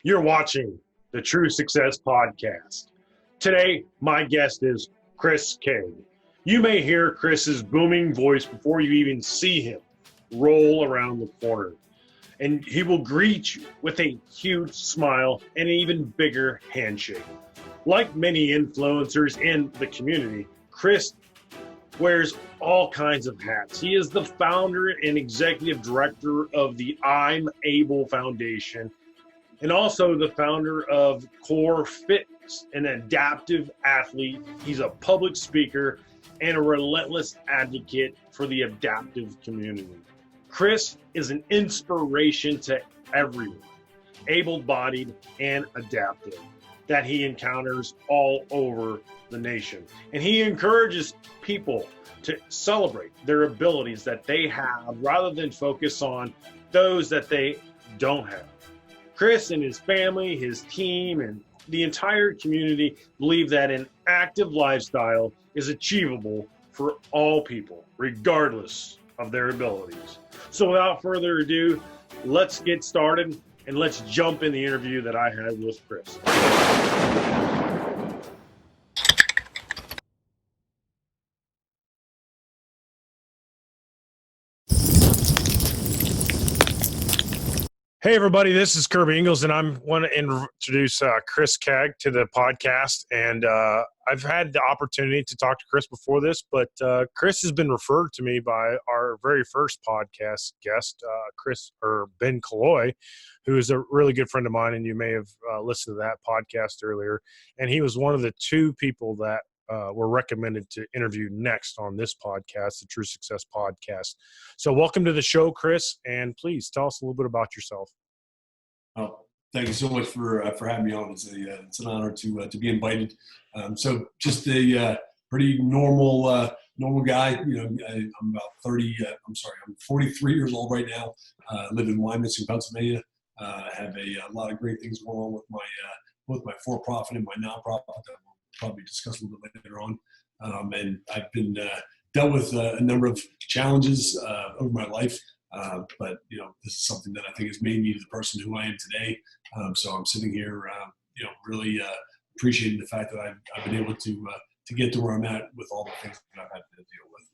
You're watching the True Success Podcast. Today, my guest is Chris Kaag. You may hear Chris's booming voice before you even see him roll around the corner. And he will greet you with a huge smile and an even bigger handshake. Like many influencers in the community, Chris wears all kinds of hats. He is the founder and executive director of the I'm Able Foundation and also the founder of Core Fitness, an adaptive athlete. He's a public speaker and a relentless advocate for the adaptive community. Chris is an inspiration to everyone, able-bodied and adaptive, that he encounters all over the nation. And he encourages people to celebrate their abilities that they have rather than focus on those that they don't have. Chris and his family, his team, and the entire community believe that an active lifestyle is achievable for all people, regardless of their abilities. So without further ado, let's get started and let's jump in the interview that I had with Chris. Hey, everybody, this is Kirby Ingles, and I want to introduce Chris Kaag to the podcast. And I've had the opportunity to talk to Chris before this, but Chris has been referred to me by our very first podcast guest, Ben Killoy, who is a really good friend of mine, and you may have listened to that podcast earlier. And he was one of the two people that were recommended to interview next on this podcast, the True Success Podcast. So welcome to the show, Chris, and please tell us a little bit about yourself. Oh, thank you so much for having me on. It's an honor to be invited. So just a pretty normal guy. I'm about 30. I'm 43 years old right now. Live in Wyomissing, Pennsylvania. Have a lot of great things going on with my for-profit and my nonprofit that we'll probably discuss a little bit later on. And I've been dealt with a number of challenges over my life. But this is something that I think has made me the person who I am today. So I'm sitting here, really appreciating the fact that I've been able to get to where I'm at with all the things that I've had to deal with.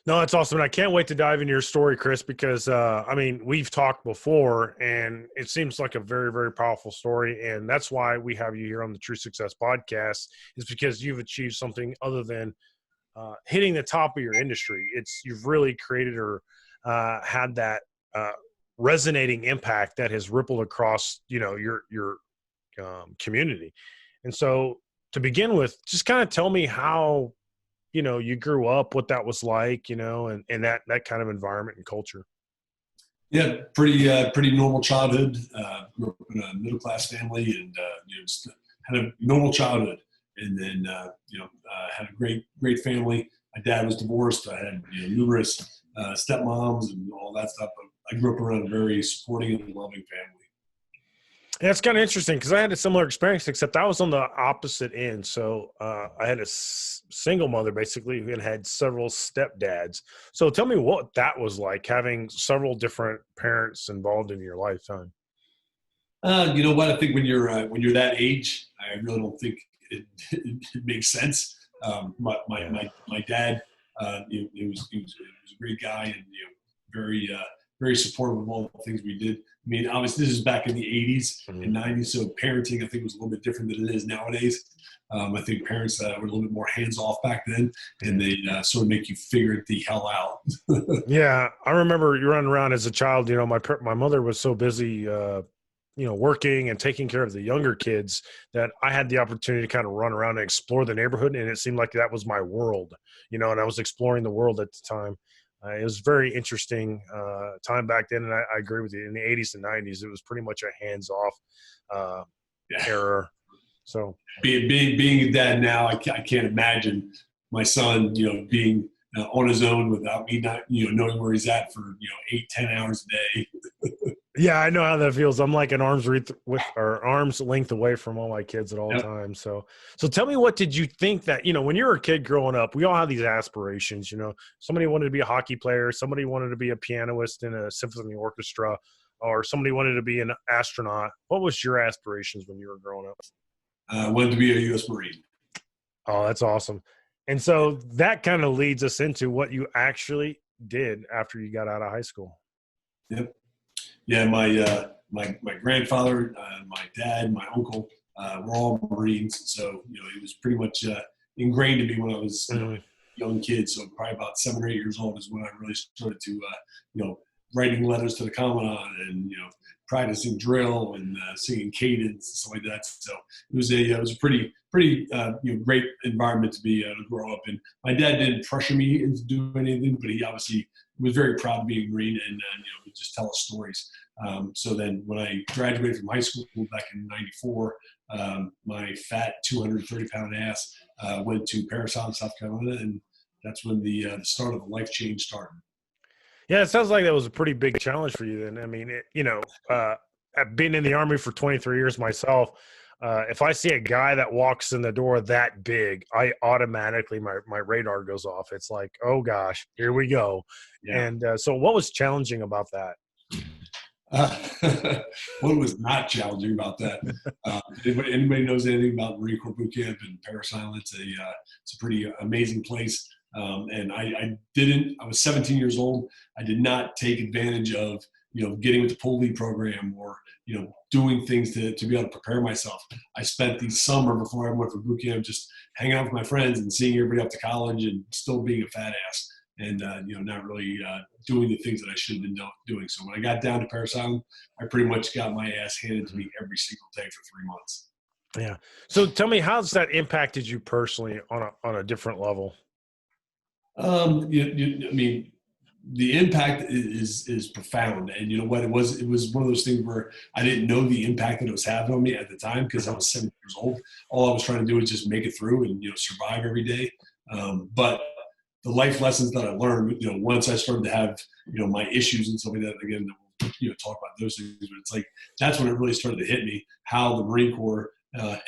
No, that's awesome. And I can't wait to dive into your story, Chris, because, we've talked before and it seems like a very, very powerful story. And that's why we have you here on the True Success Podcast, is because you've achieved something other than hitting the top of your industry. You've really created or had that resonating impact that has rippled across, your community. And so to begin with, just kind of tell me how, you grew up, what that was like, and that kind of environment and culture. Yeah, pretty normal childhood. Grew up in a middle-class family and, just had a normal childhood. And then, had a great family. My dad was divorced. I had numerous stepmoms and all that stuff. But I grew up around a very supporting and loving family. Yeah, it's kind of interesting because I had a similar experience, except I was on the opposite end. So I had a single mother, basically, who had several stepdads. So tell me what that was like, having several different parents involved in your lifetime. You know what? I think when you're that age, I really don't think it makes sense. My dad, he was a great guy and very supportive of all the things we did. I mean, obviously this is back in the 80s and 90s, so parenting I think was a little bit different than it is nowadays. I think parents were a little bit more hands off back then, and they sort of make you figure it the hell out. Yeah, I remember you running around as a child. My mother was so busy. Working and taking care of the younger kids that I had the opportunity to kind of run around and explore the neighborhood. And it seemed like that was my world, and I was exploring the world at the time. It was very interesting time back then. And I agree with you. In the 80s and 90s, it was pretty much a hands-off era. So being a dad now, I can't imagine my son, being on his own without me not, knowing where he's at for, 8-10 hours a day. Yeah, I know how that feels. I'm like an arm's length away from all my kids at all times. So tell me, what did you think that, when you were a kid growing up, we all have these aspirations, somebody wanted to be a hockey player. Somebody wanted to be a pianist in a symphony orchestra. or somebody wanted to be an astronaut, what was your aspirations when you were growing up? I wanted to be a U.S. Marine. Oh, that's awesome. And so that kind of leads us into what you actually did after you got out of high school. Yep. Yeah, my grandfather, my dad, my uncle were all Marines, so it was pretty much ingrained in me when I was a young kid. So probably about 7 or 8 years old is when I really started to writing letters to the commandant and practicing drill and singing cadence and stuff like that. So it was a pretty great environment to be to grow up in. My dad didn't pressure me into doing anything, but he obviously was very proud of being a Marine and would just tell us stories. So then when I graduated from high school back in '94, my fat 230-pound ass went to Paris Island, South Carolina, and that's when the start of the life change started. Yeah, it sounds like that was a pretty big challenge for you then. I mean, I've been in the Army for 23 years myself. If I see a guy that walks in the door that big, I automatically, my radar goes off. It's like, oh gosh, here we go. Yeah. And so what was challenging about that? What was not challenging about that? Anybody knows anything about Marine Corps boot camp in Paris Island? It's a pretty amazing place. And I was 17 years old. I did not take advantage of, getting with the pool lead program or, doing things to be able to prepare myself. I spent the summer before I went for boot camp just hanging out with my friends and seeing everybody up to college and still being a fat ass and, not really doing the things that I should have been doing. So when I got down to Paris Island, I pretty much got my ass handed to me every single day for 3 months. Yeah. So tell me, how's that impacted you personally on a different level? I mean, the impact is profound, and you know what? It was one of those things where I didn't know the impact that it was having on me at the time because I was 7 years old. All I was trying to do was just make it through and survive every day. But the life lessons that I learned, once I started to have my issues and stuff like that, again, we'll talk about those things. But it's like that's when it really started to hit me how the Marine Corps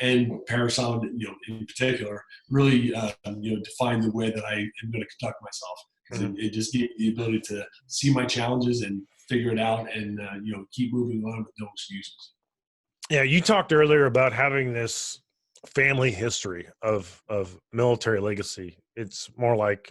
and Paris Island, in particular, really, define the way that I am going to conduct myself. Because it just gave me the ability to see my challenges and figure it out, and keep moving on with no excuses. Yeah, you talked earlier about having this family history of military legacy. It's more like,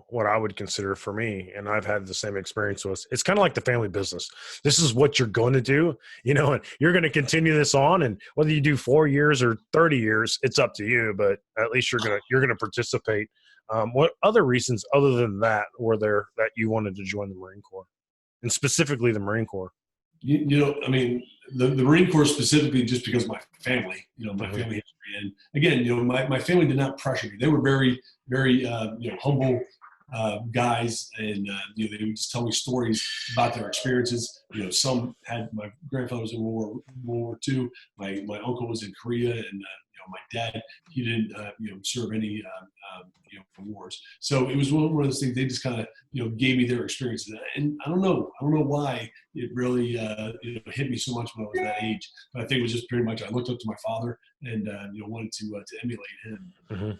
what I would consider for me, and I've had the same experience with. It's kind of like the family business. This is what you're going to do, and you're going to continue this on, and whether you do 4 years or 30 years, it's up to you, but at least you're going to participate. What other reasons other than that were there that you wanted to join the Marine Corps, and specifically the Marine Corps? I mean, the Marine Corps specifically, just because of my family, my family history. And again, my family did not pressure me. They were very, very, humble guys. And, they would just tell me stories about their experiences. Some had, my grandfather was in World War II. My uncle was in Korea, and, my dad, he didn't, serve any, wars. So it was one of those things. They just kind of, gave me their experiences, and I don't know why it really, hit me so much when I was that age. But I think it was just pretty much I looked up to my father and, wanted to emulate him. Mm-hmm.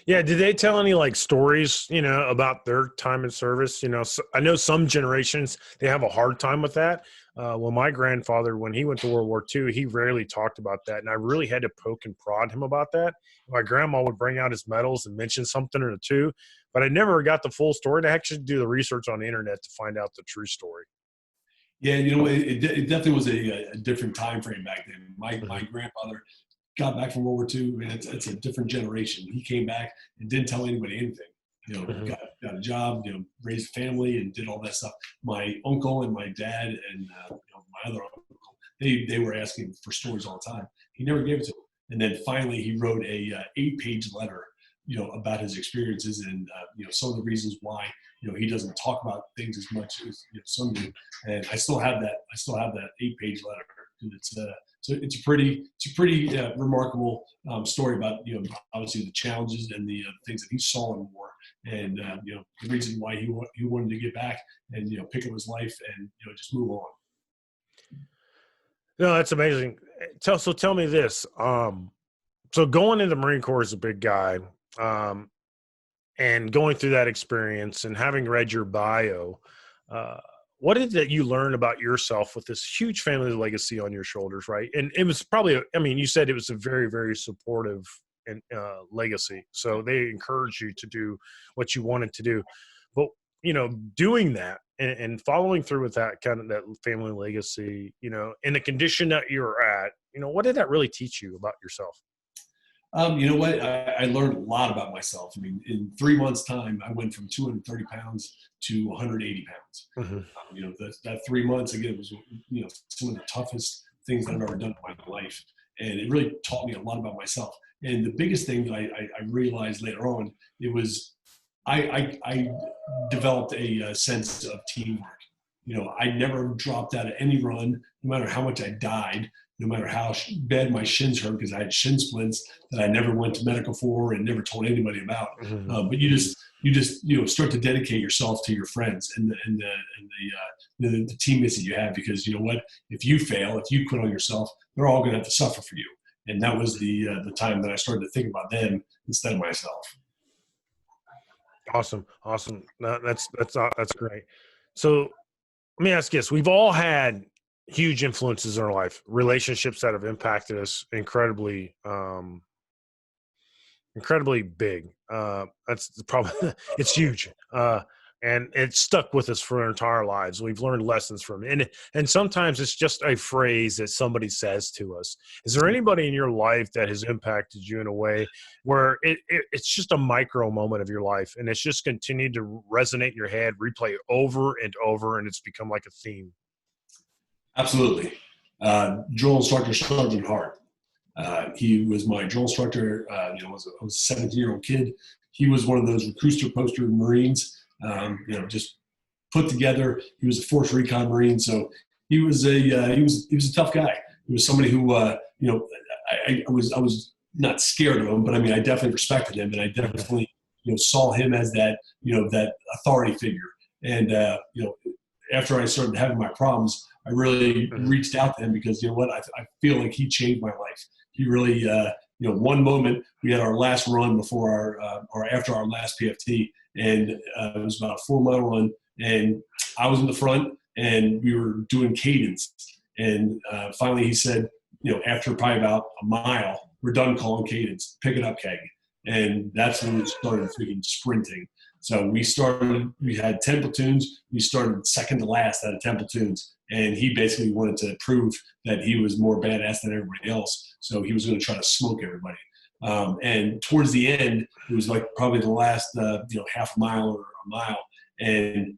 Yeah. Did they tell any stories, about their time in service? So I know some generations, they have a hard time with that. Well, my grandfather, when he went to World War II, he rarely talked about that. And I really had to poke and prod him about that. My grandma would bring out his medals and mention something or two, but I never got the full story to actually do the research on the internet to find out the true story. Yeah. It definitely was a different time frame back then. My grandfather got back from World War II, and it's a different generation. He came back and didn't tell anybody anything. Got a job, raised a family, and did all that stuff. My uncle and my dad and my other uncle, they were asking for stories all the time. He never gave it to them. And then finally, he wrote a 8-page letter, about his experiences and some of the reasons why he doesn't talk about things as much as some do. And I still have that 8-page letter. And it's a pretty remarkable story about obviously the challenges and the things that he saw in war, and the reason why he wanted to get back and pick up his life and just move on. No, that's amazing. So tell me this. So going into the Marine Corps as a big guy, and going through that experience and having read your bio, what did that you learn about yourself with this huge family legacy on your shoulders, right? And it was probably, I mean, you said it was a very, very supportive and legacy. So they encouraged you to do what you wanted to do. But, doing that and following through with that kind of that family legacy, in the condition that you're at, what did that really teach you about yourself? You know what? I learned a lot about myself. I mean, in 3 months' time, I went from 230 pounds to 180 pounds. That 3 months, again, was, some of the toughest things that I've ever done in my life. And it really taught me a lot about myself. And the biggest thing that I realized later on, it was I developed a sense of teamwork. I never dropped out of any run, no matter how much I died, no matter how bad my shins hurt, because I had shin splints that I never went to medical for and never told anybody about. But you just start to dedicate yourself to your friends and the teammates that you have, because you know what, if you fail, if you quit on yourself, they're all going to have to suffer for you. And that was the time that I started to think about them instead of myself. Awesome. No, that's great. So let me ask you this. We've all had huge influences in our life, relationships that have impacted us incredibly big. That's the problem. It's huge. And it's stuck with us for our entire lives. We've learned lessons from it. And sometimes it's just a phrase that somebody says to us. Is there anybody in your life that has impacted you in a way where it's just a micro moment of your life and it's just continued to resonate in your head, replay over and over, and it's become like a theme? Absolutely. Drill instructor Sergeant Hart. He was my drill instructor. I was a 17-year-old kid. He was one of those recruiter poster Marines, just put together. He was a force recon Marine, so he was a tough guy. He was somebody who I was not scared of him, but I mean I definitely respected him, and I definitely saw him as that that authority figure. And after I started having my problems, I really reached out to him because I feel like he changed my life. He really one moment we had our last run before or after our last PFT, and it was about a 4-mile run, and I was in the front and we were doing cadence, and finally he said, after probably about a mile, we're done calling cadence, pick it up, Kaag. And that's when we started freaking sprinting. So we had 10 platoons. We started second to last out of 10 platoons. And he basically wanted to prove that he was more badass than everybody else. So he was going to try to smoke everybody. And towards the end, it was like probably the last, half a mile or a mile. And,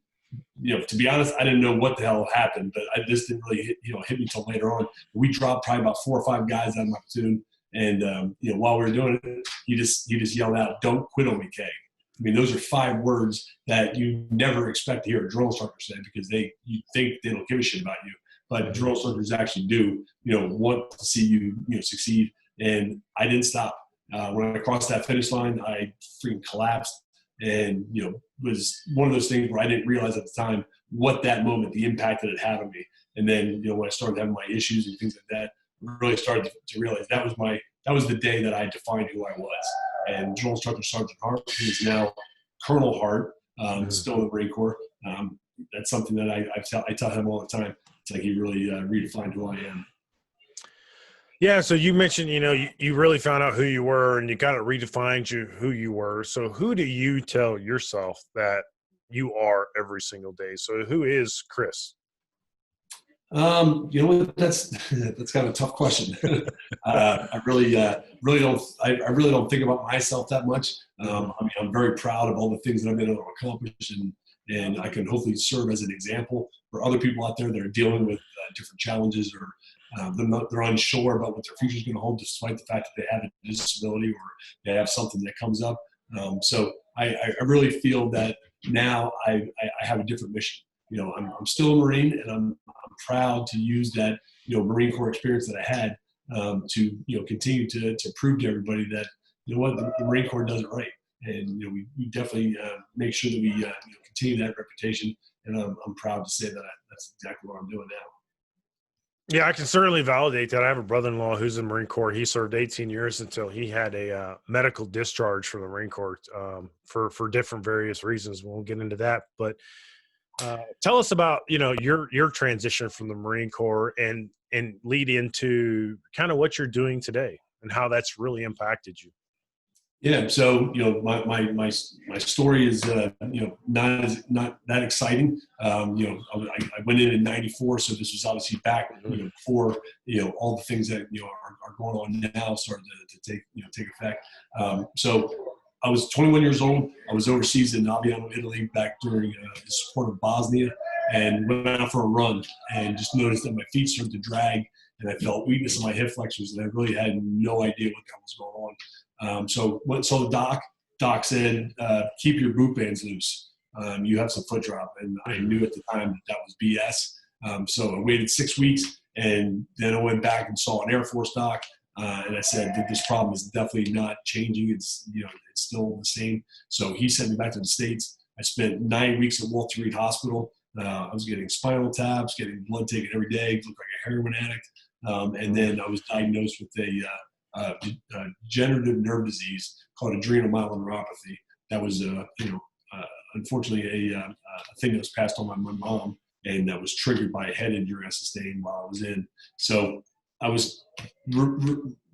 to be honest, I didn't know what the hell happened, but this didn't really hit me till later on. We dropped probably about 4 or 5 guys out of my platoon. And, while we were doing it, he just yelled out, "Don't quit on me, Kaag." I mean, those are 5 words that you never expect to hear a drill instructor say, because you think they don't give a shit about you. But drill instructors actually do, want to see you, succeed. And I didn't stop. When I crossed that finish line, I freaking collapsed. And, was one of those things where I didn't realize at the time what that moment, the impact that it had on me. And then, when I started having my issues and things like that, I really started to realize that was the day that I defined who I was. And drill instructor Sergeant Hart, who is now Colonel Hart, still in the Marine Corps. That's something that I tell him all the time. It's like he really redefined who I am. Yeah. So you mentioned, you really found out who you were and you kind of redefined who you were. So who do you tell yourself that you are every single day? So who is Chris? That's kind of a tough question. I really don't think about myself that much. I'm very proud of all the things that I've been able to accomplish, and I can hopefully serve as an example for other people out there that are dealing with different challenges, or they're unsure about what their future is going to hold, despite the fact that they have a disability or they have something that comes up. So I really feel that now I have a different mission. I'm still a Marine, and I'm proud to use that, Marine Corps experience that I had to, continue to prove to everybody that, the Marine Corps does it right. And, we definitely make sure that we continue that reputation. And I'm proud to say that that's exactly what I'm doing now. Yeah, I can certainly validate that. I have a brother-in-law who's in the Marine Corps. He served 18 years until he had a medical discharge from the Marine Corps for different various reasons. We won't get into that, but Tell us about, your transition from the Marine Corps and lead into kind of what you're doing today and how that's really impacted you. Yeah. So, my story is, not that exciting. I went in '94, so this was obviously back, before, all the things that, are going on now started to take effect. So I was 21 years old. I was overseas in Aviano, Italy, back during the support of Bosnia, and went out for a run and just noticed that my feet started to drag, and I felt weakness in my hip flexors, and I really had no idea what the hell was going on. So went and saw the doc. Doc said, keep your boot bands loose. You have some foot drop. And I knew at the time that was BS. So I waited 6 weeks, and then I went back and saw an Air Force doc. And I said that this problem is definitely not changing. It's, it's still the same. So he sent me back to the States. I spent 9 weeks at Walter Reed Hospital. I was getting spinal taps, getting blood taken every day, looked like a heroin addict. And then I was diagnosed with a degenerative nerve disease called adrenomyeloneuropathy. That was, unfortunately, a thing that was passed on by my mom, and that was triggered by a head injury I sustained while I was in. So I was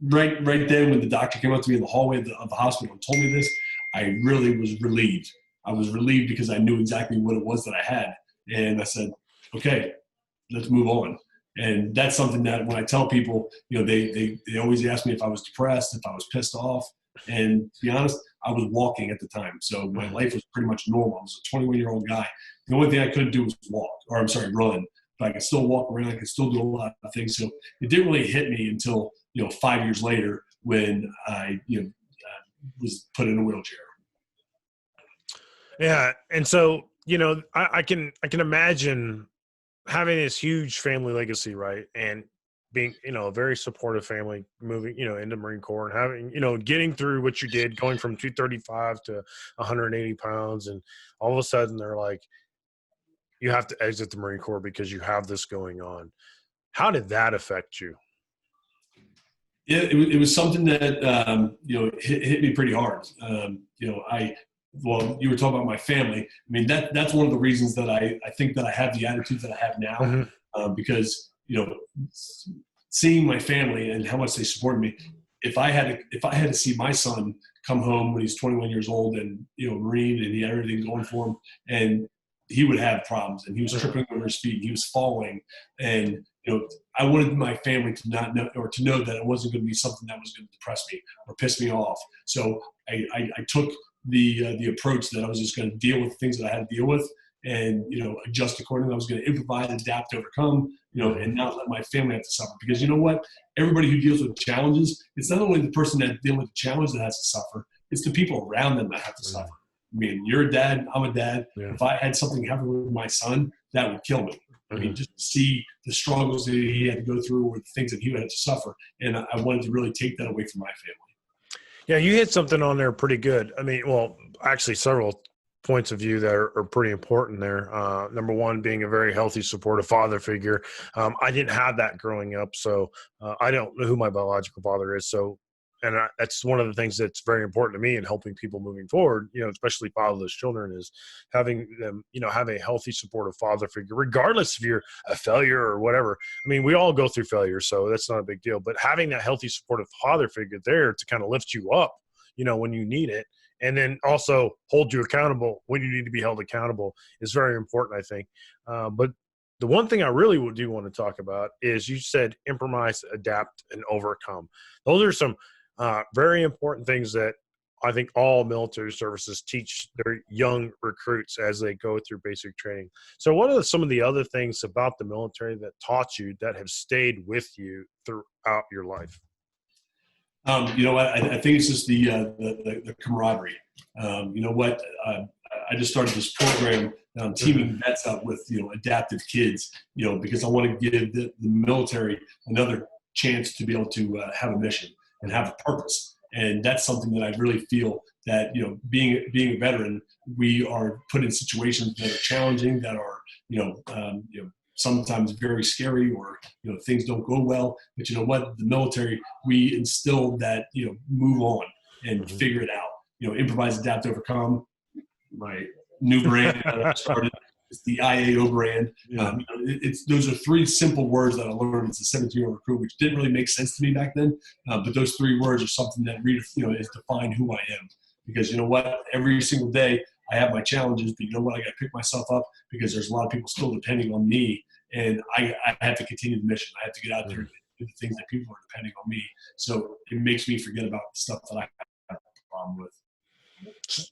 right then when the doctor came up to me in the hallway of the hospital and told me this, I really was relieved. I was relieved because I knew exactly what it was that I had. And I said, okay, let's move on. And that's something that when I tell people, they always ask me if I was depressed, if I was pissed off. And to be honest, I was walking at the time. So my life was pretty much normal. I was a 21-year-old guy. The only thing I couldn't do was run. But I could still walk around. I could still do a lot of things. So it didn't really hit me until, 5 years later when I, was put in a wheelchair. Yeah. And so, I can imagine having this huge family legacy, right? And being, a very supportive family, moving, into Marine Corps and having, getting through what you did, going from 235 to 180 pounds. And all of a sudden they're like, you have to exit the Marine Corps because you have this going on. How did that affect you? Yeah, it was something that, hit me pretty hard. Well, you were talking about my family. I mean, that's one of the reasons that I think that I have the attitude that I have now, because, seeing my family and how much they supported me. If I had to see my son come home when he's 21 years old and, Marine, and he had everything going for him, and he would have problems, and he was tripping over his feet, and he was falling, and, I wanted my family to not know, or to know that it wasn't going to be something that was going to depress me or piss me off. So I took the approach that I was just going to deal with things that I had to deal with, and adjust accordingly. I was going to improvise, adapt, overcome, and not let my family have to suffer. Because you know what? Everybody who deals with challenges, it's not only the person that's dealing with the challenge that has to suffer, it's the people around them that have to suffer. I mean, you're a dad, I'm a dad. Yeah. If I had something happen with my son, that would kill me. I mean, just to see the struggles that he had to go through or the things that he had to suffer. And I wanted to really take that away from my family. Yeah, you hit something on there pretty good. I mean, well, actually several points of view that are pretty important there. Number one, being a very healthy, supportive father figure. I didn't have that growing up, so I don't know who my biological father is. So, and that's one of the things that's very important to me in helping people moving forward, especially fatherless children, is having them, have a healthy, supportive father figure, regardless if you're a failure or whatever. I mean, we all go through failure, so that's not a big deal. But having that healthy, supportive father figure there to kind of lift you up, when you need it, and then also hold you accountable when you need to be held accountable is very important, I think. But the one thing I really do want to talk about is you said improvise, adapt, and overcome. Those are some very important things that I think all military services teach their young recruits as they go through basic training. So what are some of the other things about the military that taught you that have stayed with you throughout your life? I think it's just the camaraderie. I just started this program, teaming vets up with, adaptive kids, because I want to give the military another chance to be able to have a mission and have a purpose. And that's something that I really feel that, being a veteran, we are put in situations that are challenging, that are, sometimes very scary, or, things don't go well. But you know what? The military, we instill that, move on and figure it out. Improvise, adapt, overcome. My new brand that I started. It's the IAO brand. Yeah. Those are three simple words that I learned as a 17-year-old recruit, which didn't really make sense to me back then. But those three words are something that has defined who I am. Because you know what, every single day I have my challenges, but you know what, I got to pick myself up because there's a lot of people still depending on me, and I have to continue the mission. I have to get out there and do the things that people are depending on me. So it makes me forget about the stuff that I have a problem with.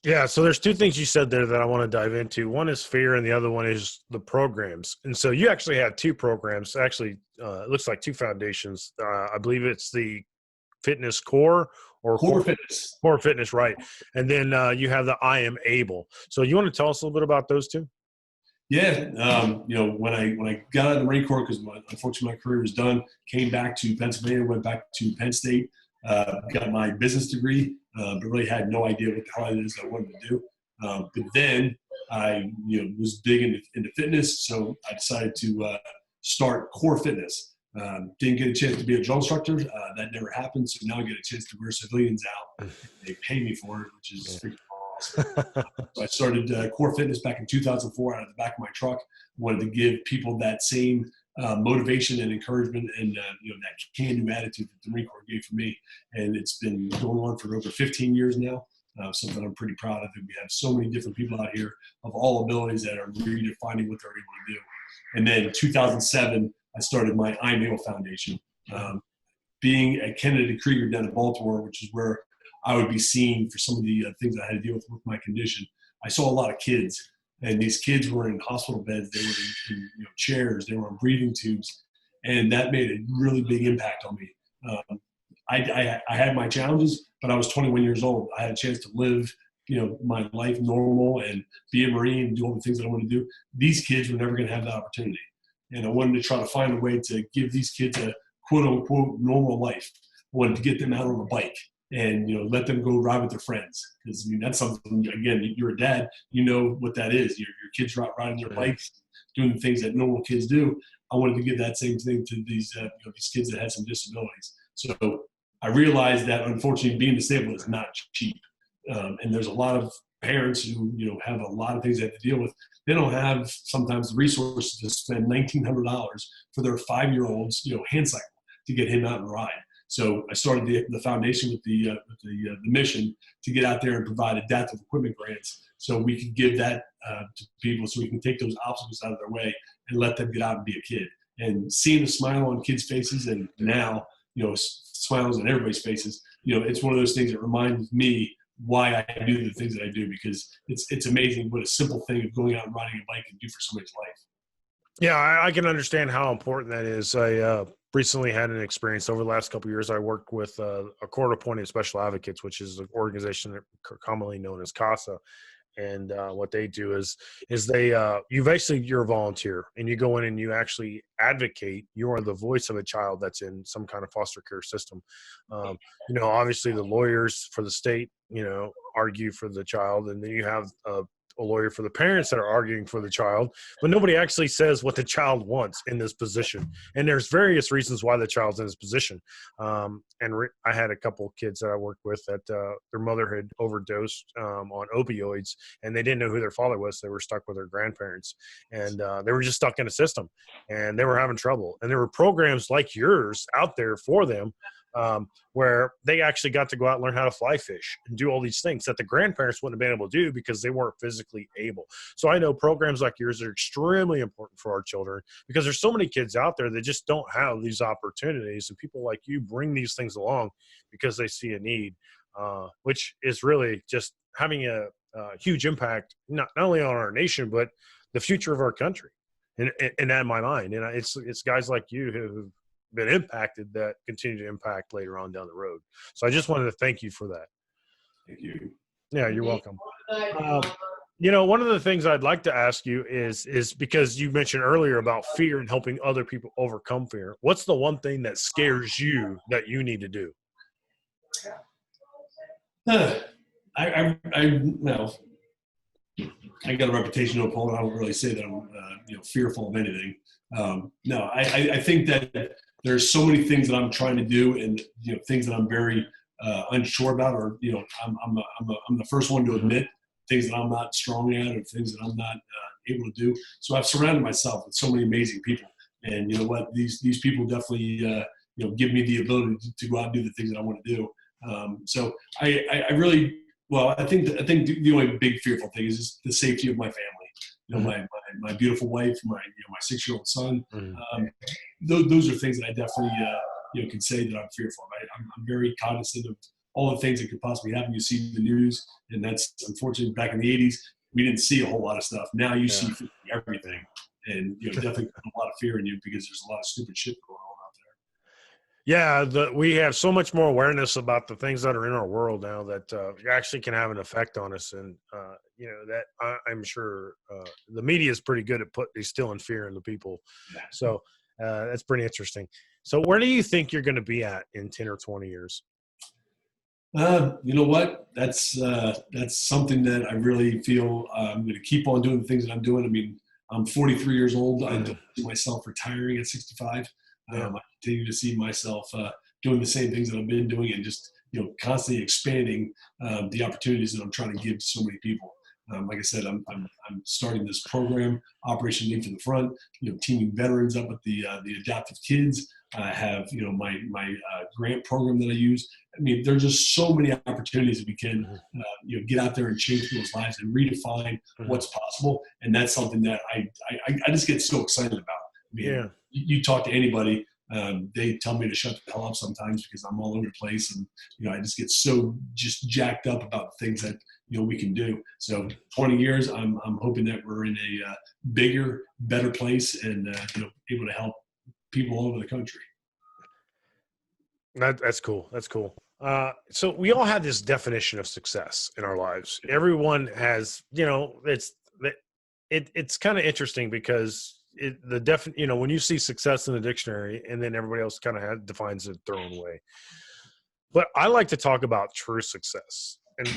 Yeah, so there's two things you said there that I want to dive into. One is fear, and the other one is the programs. And so you actually had two programs. Actually, it looks like two foundations. I believe it's the Fitness Core or Core Fitness. Core Fitness, right? And then you have the I Am Able. So you want to tell us a little bit about those two? Yeah, when I got out of the Marine Corps, because unfortunately my career was done, came back to Pennsylvania, went back to Penn State, got my business degree, but really had no idea what the hell it is I wanted to do. But then I was big into fitness, so I decided to start Core Fitness. Didn't get a chance to be a drill instructor. That never happened, so now I get a chance to wear civilians out. They pay me for it, which is freaking awesome. So I started Core Fitness back in 2004 out of the back of my truck. Wanted to give people that same motivation and encouragement and that can-do attitude that the Marine Corps gave for me. And it's been going on for over 15 years now. Something I'm pretty proud of. And we have so many different people out here of all abilities that are redefining what they're able to do. And then 2007, I started my I'm Able Foundation. Being at Kennedy Krieger down in Baltimore, which is where I would be seen for some of the things I had to deal with my condition, I saw a lot of kids. And these kids were in hospital beds. They were in chairs. They were on breathing tubes. And that made a really big impact on me. I had my challenges, but I was 21 years old. I had a chance to live my life normal and be a Marine and do all the things that I want to do. These kids were never going to have that opportunity. And I wanted to try to find a way to give these kids a quote-unquote normal life. I wanted to get them out on a bike and let them go ride with their friends, because that's something, again, you're a dad, you know what that is. Your kids riding their bikes, doing the things that normal kids do. I wanted to give that same thing to these kids that had some disabilities. So I realized that unfortunately being disabled is not cheap, and there's a lot of parents who have a lot of things they have to deal with. They don't have sometimes the resources to spend $1,900 for their 5-year-old's hand cycle to get him out and ride. So I started the foundation with the mission to get out there and provide adaptive equipment grants, so we can give that to people, so we can take those obstacles out of their way and let them get out and be a kid. And seeing the smile on kids' faces, and now smiles on everybody's faces, it's one of those things that reminds me why I do the things that I do, because it's amazing what a simple thing of going out and riding a bike can do for somebody's life. Yeah, I can understand how important that is. I recently had an experience over the last couple of years. I worked with a court-appointed special advocates, which is an organization that commonly known as CASA. And what they do is they you're a volunteer, and you go in and you actually advocate. You are the voice of a child that's in some kind of foster care system. Obviously the lawyers for the state, argue for the child, and then you have a lawyer for the parents that are arguing for the child, but nobody actually says what the child wants in this position. And there's various reasons why the child's in this position. I had a couple of kids that I worked with that their mother had overdosed on opioids, and they didn't know who their father was. They were stuck with their grandparents, and they were just stuck in a system, and they were having trouble. And there were programs like yours out there for them, where they actually got to go out and learn how to fly fish and do all these things that the grandparents wouldn't have been able to do because they weren't physically able. So I know programs like yours are extremely important for our children, because there's so many kids out there that just don't have these opportunities, and people like you bring these things along because they see a need, which is really just having a huge impact, not only on our nation, but the future of our country. And in my mind, and it's guys like you who've been impacted that continue to impact later on down the road. So I just wanted to thank you for that. Thank you. Yeah, you're welcome. One of the things I'd like to ask you is because you mentioned earlier about fear and helping other people overcome fear. What's the one thing that scares you that you need to do? I got a reputation to uphold. I don't really say that I'm fearful of anything. No, I think that there's so many things that I'm trying to do, and things that I'm very unsure about, or I'm the first one to admit things that I'm not strong at, or things that I'm not able to do. So I've surrounded myself with so many amazing people, and you know what, these people definitely give me the ability to go out and do the things that I want to do. So I really, well, I think the only big fearful thing is just the safety of my family. You know, my beautiful wife, my 6-year-old son. Those are things that I definitely can say that I'm fearful of. I'm very cognizant of all the things that could possibly happen. You see the news, and that's unfortunately back in the 80s, we didn't see a whole lot of stuff. Now you see everything, and definitely put a lot of fear in you because there's a lot of stupid shit going on out there. Yeah, we have so much more awareness about the things that are in our world now that actually can have an effect on us, and that I'm sure the media is pretty good at instilling fear in the people. Yeah. So that's pretty interesting. So where do you think you're going to be at in 10 or 20 years? You know what? That's something that I really feel I'm going to keep on doing the things that I'm doing. I mean, I'm 43 years old. I don't see myself retiring at 65. I continue to see myself doing the same things that I've been doing, and just constantly expanding the opportunities that I'm trying to give to so many people. Like I said, I'm starting this program, Operation Lead from the Front. Teaming veterans up with the adaptive kids. I have my grant program that I use. I mean, there's just so many opportunities that we can get out there and change people's lives and redefine what's possible. And that's something that I just get so excited about. I mean, you talk to anybody, they tell me to shut the hell up sometimes because I'm all over the place, and I just get so jacked up about things that we can do. So 20 years, I'm hoping that we're in a bigger, better place, and able to help people all over the country. That's cool. That's cool. So we all have this definition of success in our lives. Everyone has, it's kind of interesting because when you see success in the dictionary, and then everybody else kind of defines it their own way. But I like to talk about true success. And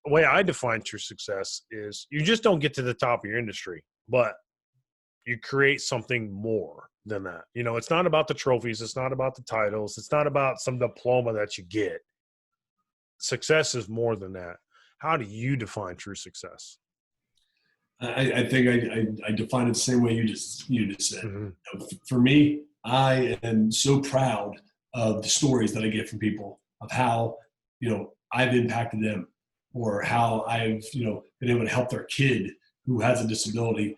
the way I define true success is you just don't get to the top of your industry, but you create something more than that. It's not about the trophies. It's not about the titles. It's not about some diploma that you get. Success is more than that. How do you define true success? I think I define it the same way you just said. For me, I am so proud of the stories that I get from people of how I've impacted them, or how I've been able to help their kid who has a disability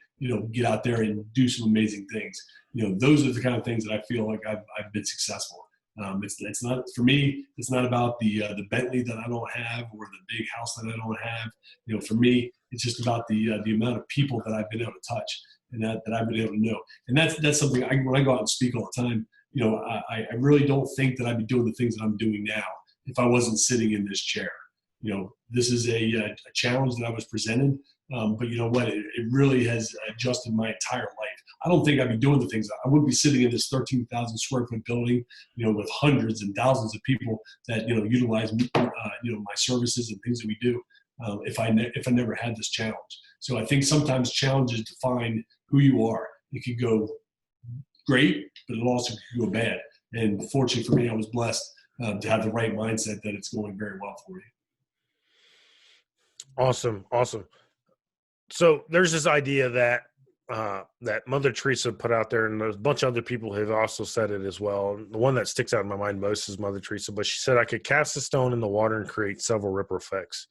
get out there and do some amazing things. Those are the kind of things that I feel like I've been successful. It's not, for me, it's not about the Bentley that I don't have, or the big house that I don't have. For me, it's just about the amount of people that I've been able to touch, and that I've been able to know. And that's something when I go out and speak all the time, I really don't think that I'd be doing the things that I'm doing now if I wasn't sitting in this chair. This is a challenge that I was presented, but you know what? It really has adjusted my entire life. I don't think I'd be doing the things. I wouldn't be sitting in this 13,000 square foot building, with hundreds and thousands of people that utilize my services and things that we do. If I never had this challenge. So I think sometimes challenges define who you are. It could go great, but it also could go bad. And fortunately for me, I was blessed to have the right mindset that it's going very well for you. Awesome. So there's this idea that Mother Teresa put out there, and there's a bunch of other people have also said it as well. The one that sticks out in my mind most is Mother Teresa, but she said, I could cast a stone in the water and create several ripple effects.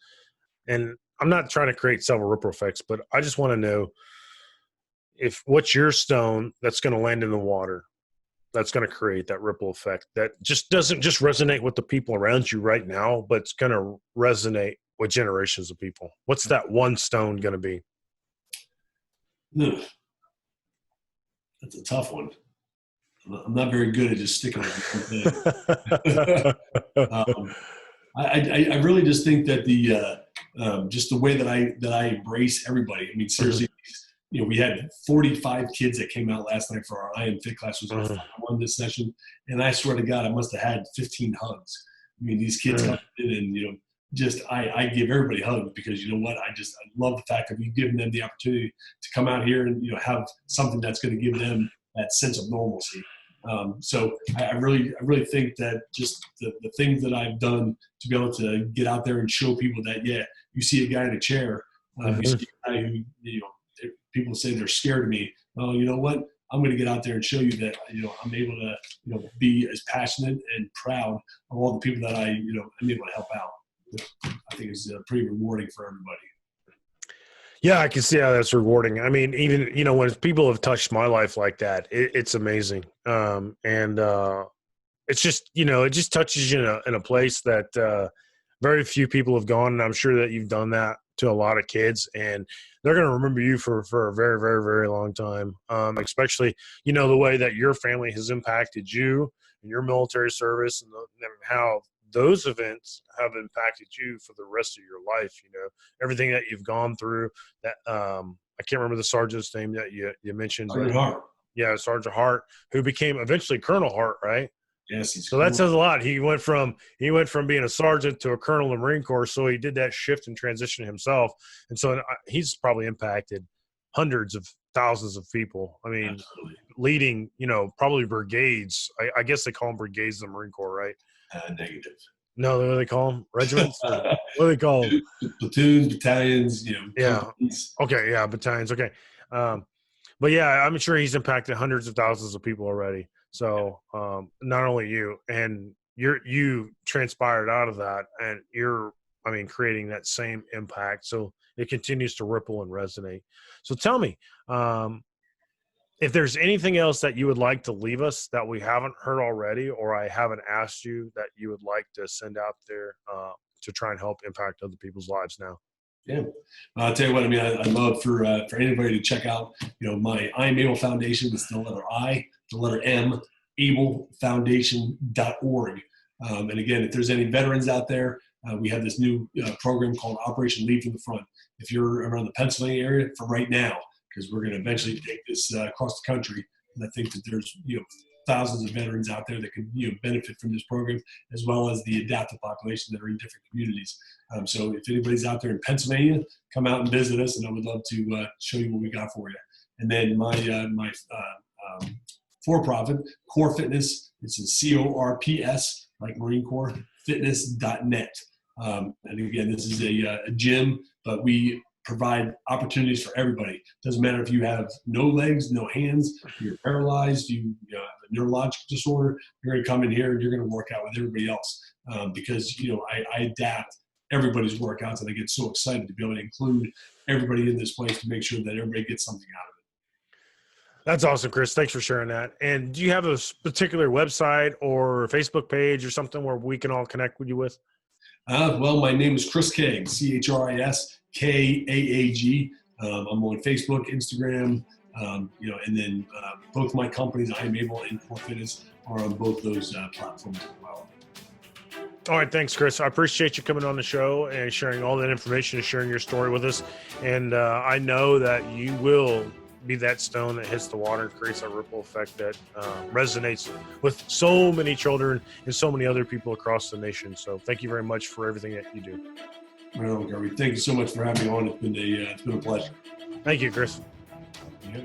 And I'm not trying to create several ripple effects, but I just want to know what's your stone that's going to land in the water that's going to create that ripple effect that just doesn't just resonate with the people around you right now, but it's going to resonate with generations of people. What's that one stone going to be? That's a tough one. I'm not very good at just sticking it. I really just think that just the way that I embrace everybody. I mean, seriously, we had 45 kids that came out last night for our I Am Fit class. It was our one this session, and I swear to God, I must have had 15 hugs. I mean, these kids come in and I give everybody hugs because I love the fact that we've given them the opportunity to come out here and have something that's going to give them that sense of normalcy. So I really think that just the things that I've done to be able to get out there and show people that, you see a guy in a chair, you see a guy who, people say they're scared of me. Well, you know what? I'm going to get out there and show you that, I'm able to, be as passionate and proud of all the people that I'm able to help out. I think it's pretty rewarding for everybody. Yeah, I can see how that's rewarding. I mean, even, when people have touched my life like that, it's amazing. It's just, it just touches you in a place that very few people have gone. And I'm sure that you've done that to a lot of kids, and they're going to remember you for a very, very, very long time. Especially, the way that your family has impacted you and your military service, and how those events have impacted you for the rest of your life. Everything that you've gone through. That I can't remember the sergeant's name that you mentioned. Sergeant Hart. Yeah, Sergeant Hart, who became eventually Colonel Hart, right? Yes, so that says a lot. He went from being a sergeant to a colonel in the Marine Corps. So he did that shift and transition himself, and so he's probably impacted hundreds of thousands of people. I mean, absolutely. Leading, probably brigades. I guess they call them brigades in the Marine Corps, right? Negative. No, what do they call them? Regiments? What do they call them? Platoons, battalions. Yeah. Companies. Okay. Yeah, battalions. Okay. But yeah, I'm sure he's impacted hundreds of thousands of people already. So not only you, and you transpired out of that, and you're, creating that same impact. So it continues to ripple and resonate. So tell me, if there's anything else that you would like to leave us that we haven't heard already, or I haven't asked you, that you would like to send out there to try and help impact other people's lives now. Yeah, I'll tell you what. I'd love for anybody to check out, my I Am Able Foundation. It's the letter I, the letter M, ablefoundation.org. And again, if there's any veterans out there, we have this new program called Operation Lead from the Front. If you're around the Pennsylvania area, for right now, because we're going to eventually take this across the country, and I think that there's thousands of veterans out there that can benefit from this program, as well as the adaptive population that are in different communities. So if anybody's out there in Pennsylvania, come out and visit us, and I would love to show you what we got for you. And then my for-profit, Core Fitness, it's a CORPS, like Marine Corps, fitness.net. And again, this is a gym, but we provide opportunities for everybody. Doesn't matter if you have no legs, no hands, you're paralyzed, you have a neurological disorder, you're going to come in here and you're going to work out with everybody else, because I adapt everybody's workouts, and I get so excited to be able to include everybody in this place to make sure that everybody gets something out of it. That's awesome, Chris. Thanks for sharing that. And do you have a particular website or Facebook page or something where we can all connect with you with? Well, my name is Chris Kaag, ChrisKaag. I'm on Facebook, Instagram, and then both my companies, I Am Able and Core Fitness, are on both those platforms as well. All right. Thanks, Chris. I appreciate you coming on the show and sharing all that information and sharing your story with us. And I know that you will be that stone that hits the water and creates a ripple effect that resonates with so many children and so many other people across the nation. So thank you very much for everything that you do. Well, Gary, thank you so much for having me on. It's been a pleasure. Thank you, Chris. Yeah.